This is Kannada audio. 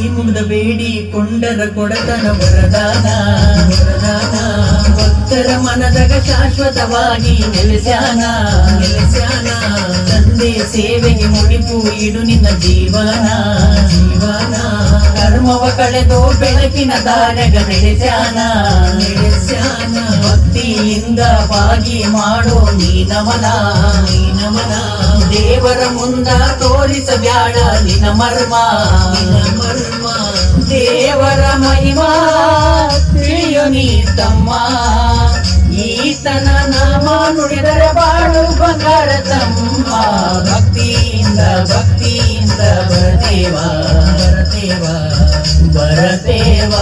ಮುಗ್ದ ಬೇಡಿ ಕೊಂಡರ ಕೊಡತನ ವರದಾನ ವರದಾನ ಭಕ್ತರ ಮನದಾಗ ಶಾಶ್ವತವಾಗಿ ನೆಲೆಸ್ಯಾನ ನೆಲೆಸ್ಯಾನ ತಂದೆ ಸೇವೆಗೆ ಮುಡಿಪು ಇಡು ನಿನ್ನ ಜೀವನ ಜೀವನ ಕರ್ಮವ ಕಳೆದು ಬೆಳಕಿನ ದಾರ್ಯಾಗ ನಡೆಸ್ಯಾನ ನಡೆಸ್ಯಾನ ಭಕ್ತಿಯಿಂದ ಬಾಗಿ ಮಾಡೋ ನೀ ನಮನ ದೇವರ ಮುಂದ ತೋರಿಸಬ್ಯಾಡ ನಿನ ಮರ್ಮ ದೇವರ ಮಹಿಮಾ ತಿಳಿಯೋ ನೀ ತಮ್ಮ ಈತನ ನಾಮ ನುಡಿದರೆ ಬಾಳು ಬಂಗಾರ ತಮ್ಮ ಭಕ್ತಿಯಿಂದ ಬರದೇವ ಬರದೇವ ಬರದೇವ